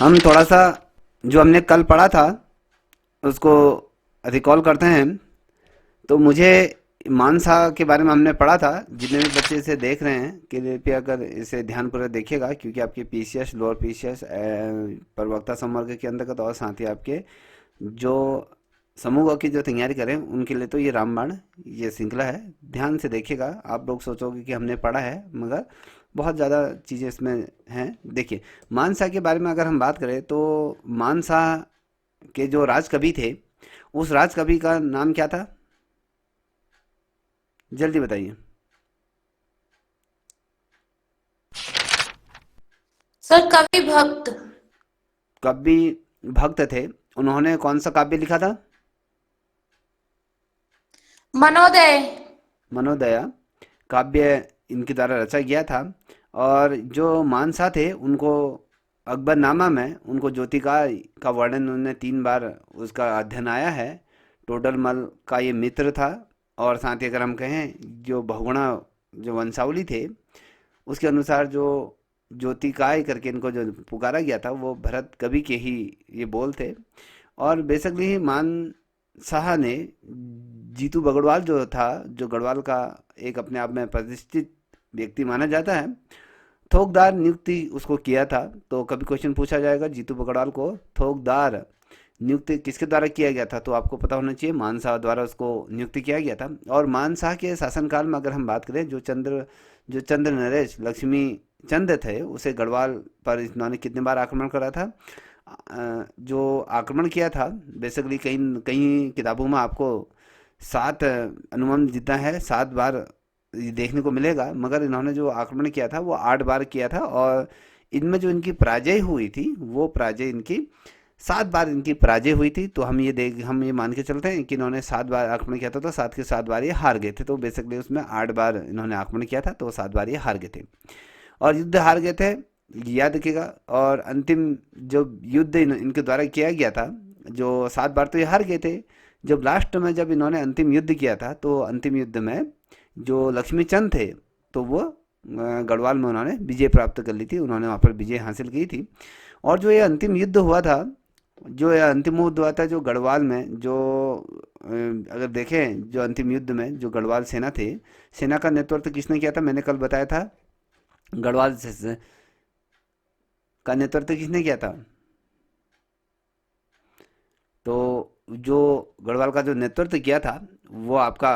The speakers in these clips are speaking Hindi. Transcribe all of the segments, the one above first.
हम थोड़ा सा जो हमने कल पढ़ा था उसको रिकॉल करते हैं। तो मुझे मानसा के बारे में हमने पढ़ा था। जितने भी बच्चे इसे देख रहे हैं कृपया कर इसे ध्यानपूर्वक देखिएगा, क्योंकि आपके पीसीएस, लोअर पीसीएस, प्रवक्ता संवर्ग के अंतर्गत और साथ ही आपके जो समूह की जो तैयारी करें उनके लिए तो ये रामबाण ये श्रृंखला है। ध्यान से देखिएगा। आप लोग सोचोगे कि हमने पढ़ा है, मगर बहुत ज़्यादा चीज़ें इसमें हैं। देखिए, मानसा के बारे में अगर हम बात करें तो मानसा के जो राज कवि थे, उस राज कवि का नाम क्या था? जल्दी बताइए। सर कवि भक्त। कवि भक्त थे। उन्होंने कौन सा काव्य लिखा था? मनोदय। मनोदया काव्य इनके द्वारा रचा गया था। और जो मानसा थे उनको अकबरनामा में उनको ज्योतिका का वर्णन उन्होंने 3 बार उसका अध्ययन आया है। टोडरमल का ये मित्र था। और साथ ही अगर हम कहें जो बहुगुणा जो वंशावली थे उसके अनुसार जो ज्योतिकाय करके इनको जो पुकारा गया था वो भरत कवि के ही ये बोल थे। और बेसिकली मान साहा ने जीतू बगड़वाल जो था, जो गढ़वाल का एक अपने आप में प्रतिष्ठित व्यक्ति माना जाता है, थोकदार नियुक्ति उसको किया था। तो कभी क्वेश्चन पूछा जाएगा जीतू बगड़वाल को थोकदार नियुक्ति किसके द्वारा किया गया था, तो आपको पता होना चाहिए मानसाह द्वारा उसको नियुक्ति किया गया था। और मानसाह के शासनकाल में अगर हम बात करें, जो चंद्र नरेश लक्ष्मी चंद्र थे उसे गढ़वाल पर इन्होंने कितने बार आक्रमण करा था? जो आक्रमण किया था बेसिकली कई कई किताबों में आपको 7 अनुमान जितना है 7 बार ये देखने को मिलेगा, मगर इन्होंने जो आक्रमण किया था वो 8 बार किया था। और इनमें जो इनकी पराजय हुई थी वो पराजय इनकी 7 बार इनकी पराजय हुई थी। तो हम ये मान के चलते हैं कि इन्होंने 7 बार आक्रमण किया था, तो 7 के 7 बार ये हार गए थे। तो बेसिकली उसमें 8 बार इन्होंने आक्रमण किया था, तो 7 बार ये हार गए थे और युद्ध हार गए थे, याद रखिएगा। और अंतिम जो युद्ध इनके द्वारा किया गया था, जो 7 बार तो ये हार गए थे, जब लास्ट में जब इन्होंने अंतिम युद्ध किया था तो अंतिम युद्ध में जो लक्ष्मीचंद थे तो वो गढ़वाल में उन्होंने विजय प्राप्त कर ली थी, उन्होंने वहाँ पर विजय हासिल की थी। और जो ये अंतिम युद्ध हुआ था, जो ये अंतिम युद्ध हुआ था जो गढ़वाल में जो अगर देखें जो अंतिम युद्ध में जो गढ़वाल सेना थे, सेना का नेतृत्व किसने किया था? मैंने कल बताया था गढ़वाल का नेतृत्व किसने किया था? तो जो गढ़वाल का जो नेतृत्व किया था वो आपका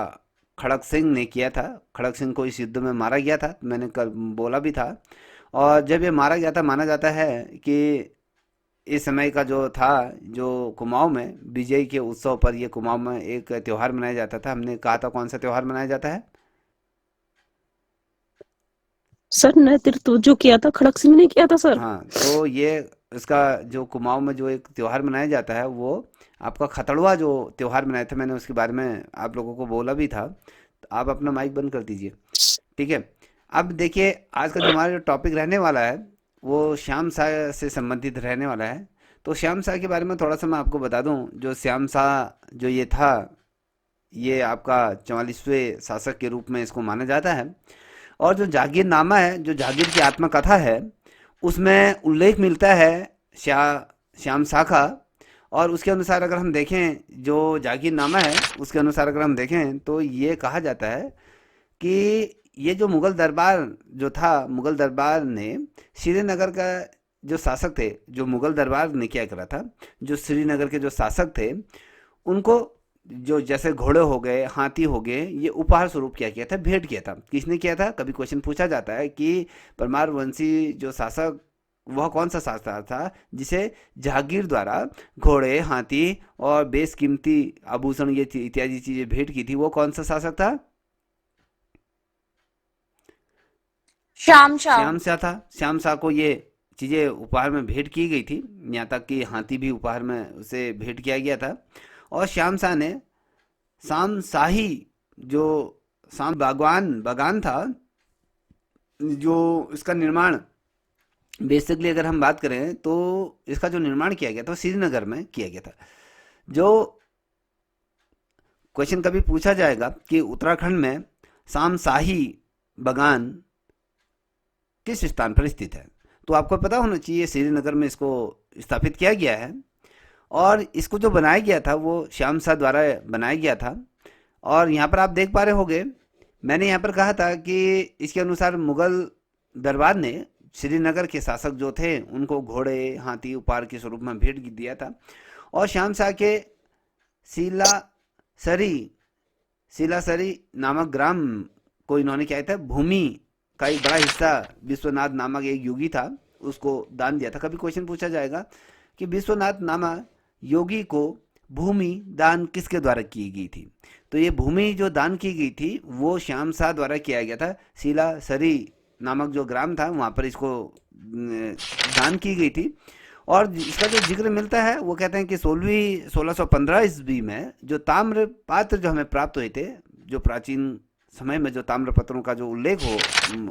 खड़क सिंह ने किया था। खड़क सिंह को इस युद्ध में मारा गया था, मैंने कल बोला भी था। और जब ये मारा गया था, माना जाता है कि इस समय का जो था, जो कुमाऊं में विजय के उत्सव पर ये कुमाऊं में एक त्योहार मनाया जाता था। हमने कहा था कौन सा त्योहार मनाया जाता है? सर नेतृत्व जो किया था खड़क सिंह ने किया था सर। हाँ, तो ये इसका जो कुमाऊं में जो एक त्योहार मनाया जाता है वो आपका खतड़वा जो त्योहार मनाया था, मैंने उसके बारे में आप लोगों को बोला भी था। तो आप अपना माइक बंद कर दीजिए, ठीक है। अब देखिए, आज का जो हमारा जो टॉपिक रहने वाला है वो श्याम शाह से संबंधित रहने वाला है। तो श्याम शाह के बारे में थोड़ा सा मैं आपको बता दूं। जो श्याम शाह जो ये था, ये आपका 44वें शासक के रूप में इसको माना जाता है। और जो जागीरनामा है, जो जागीर की आत्मकथा है, उसमें उल्लेख मिलता है श्याम शाह का। और उसके अनुसार अगर हम देखें, जो जागीरनामा है उसके अनुसार अगर हम देखें तो ये कहा जाता है कि ये जो मुगल दरबार जो था, मुगल दरबार ने श्रीनगर का जो शासक थे, जो मुगल दरबार ने क्या करा था, जो श्रीनगर के जो शासक थे उनको जो जैसे घोड़े हो गए, हाथी हो गए, ये उपहार स्वरूप क्या किया था, भेंट किया था। किसने किया था? कभी क्वेश्चन पूछा जाता है कि परमार वंशी जो शासक, वह कौन सा शासक था जिसे जहांगीर द्वारा घोड़े, हाथी और बेशकीमती आभूषण ये इत्यादि चीजें भेंट की थी, वो कौन सा शासक था? श्याम शाह। श्याम शाह था। श्याम शाह को ये चीजें उपहार में भेंट की गई थी, यहाँ तक कि हाथी भी उपहार में उसे भेंट किया गया था। और श्याम शाह ने शाम शाही जो शाम बागवान बागान था, जो इसका निर्माण बेसिकली अगर हम बात करें तो इसका जो निर्माण किया गया था वो श्रीनगर में किया गया था। जो क्वेश्चन कभी पूछा जाएगा कि उत्तराखंड में शाम शाही बागान किस स्थान पर स्थित है, तो आपको पता होना चाहिए श्रीनगर में इसको स्थापित किया गया है। और इसको जो बनाया गया था वो श्याम शाह द्वारा बनाया गया था। और यहाँ पर आप देख पा रहे होंगे, मैंने यहाँ पर कहा था कि इसके अनुसार मुगल दरबार ने श्रीनगर के शासक जो थे उनको घोड़े, हाथी उपहार के स्वरूप में भेंट दिया था। और श्याम शाह के सीलासरी सीलासरी नामक ग्राम को इन्होंने क्या था, भूमि का एक बड़ा हिस्सा विश्वनाथ नामक एक योगी था उसको दान दिया था। कभी क्वेश्चन पूछा जाएगा कि विश्वनाथ नामक योगी को भूमि दान किसके द्वारा की गई थी, तो ये भूमि जो दान की गई थी वो श्याम शाह द्वारा किया गया था। सीलासरी नामक जो ग्राम था वहाँ पर इसको दान की गई थी। और इसका जो जिक्र मिलता है वो कहते हैं कि 1615 ईस्वी में जो ताम्र पात्र जो हमें प्राप्त हुए थे, जो प्राचीन समय में जो ताम्र पत्रों का जो उल्लेख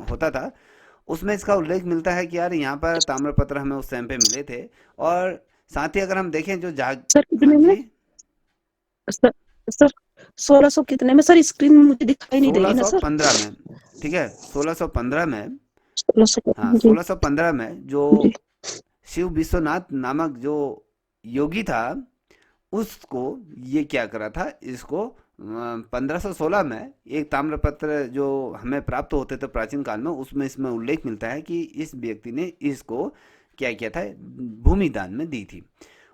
होता था, उसमें इसका उल्लेख मिलता है कि यार यहाँ पर ताम्र पत्र हमें उस टाइम पे मिले थे। और साथ ही अगर हम देखें जो सर हाँ कितने में? जी, सर सर 1600 कितने में सर? स्क्रीन में मुझे दिखाई नहीं दे रही ना सर। 1615 में, ठीक है, 1615 में, 1600 हाँ जी 1615 में जो जी। शिव विश्वनाथ नामक जो योगी था उसको ये क्या करा था, इसको 1516 में एक ताम्रपत्र जो हमें प्राप्त होते थे प्राचीन काल में, उसमें इसमें उल्लेख मिलता है कि इस व्यक्ति ने इसको क्या किया था, भूमि दान में दी थी।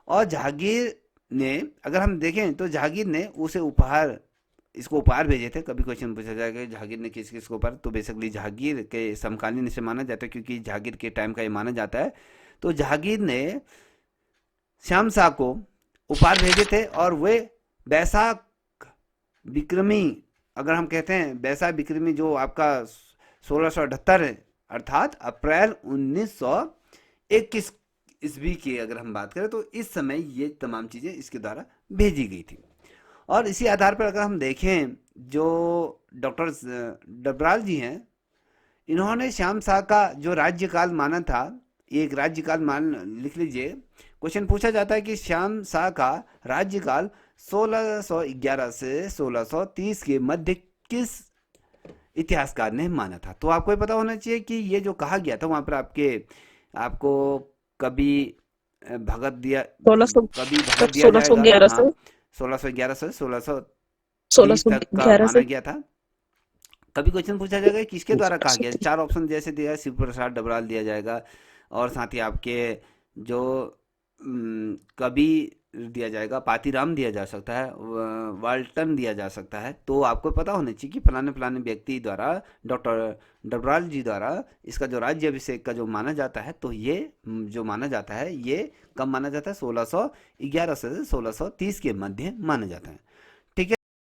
और जहांगीर ने, अगर हम देखें तो जहांगीर ने उसे उपहार, इसको उपहार भेजे थे। कभी क्वेश्चन पूछा जाएगा कि जहांगीर ने किस किस को उपहार, तो बेसिकली जहांगीर के समकालीन इसे माना जाता है क्योंकि जहांगीर के टाइम का ये माना जाता है। तो जहांगीर ने श्याम शाह को उपहार भेजे थे और वे बैसाख विक्रमी, अगर हम कहते हैं बैसाख विक्रमी जो आपका 1678 है, अर्थात अप्रैल 1921 ईस्वी की अगर हम बात करें तो इस समय ये तमाम चीज़ें इसके द्वारा भेजी गई थी। और इसी आधार पर अगर हम देखें जो डॉक्टर डबराल जी हैं, इन्होंने श्याम शाह का जो राज्यकाल माना था, एक राज्यकाल मान लिख लीजिए। क्वेश्चन पूछा जाता है कि श्याम शाह का राज्यकाल 1611 से 1630 के मध्य किस इतिहासकार ने माना था। तो आपको ये पता होना चाहिए कि ये जो कहा गया था वहाँ पर आपको कभी भगत दिया, 1600 कभी भगत सर दिया जाएगा। 1611 हाँ, से 1611 से 1630 तक का 1611 माना से गया था। कभी क्वेश्चन पूछा जाएगा कि किसके द्वारा कहा गया, 1630 चार ऑप्शन जैसे दिया, शिव प्रसाद डबराल दिया जाएगा और साथ ही आपके जो कवि दिया जाएगा, पातीराम दिया जा सकता है, वाल्टन दिया जा सकता है। तो आपको पता होना चाहिए कि फलाने फलाने व्यक्ति द्वारा, डॉक्टर डबराल जी द्वारा इसका जो राज्य अभिषेक का जो माना जाता है, तो ये जो माना जाता है ये कब माना जाता है, 1611 से 1630 के मध्य माना जाता है।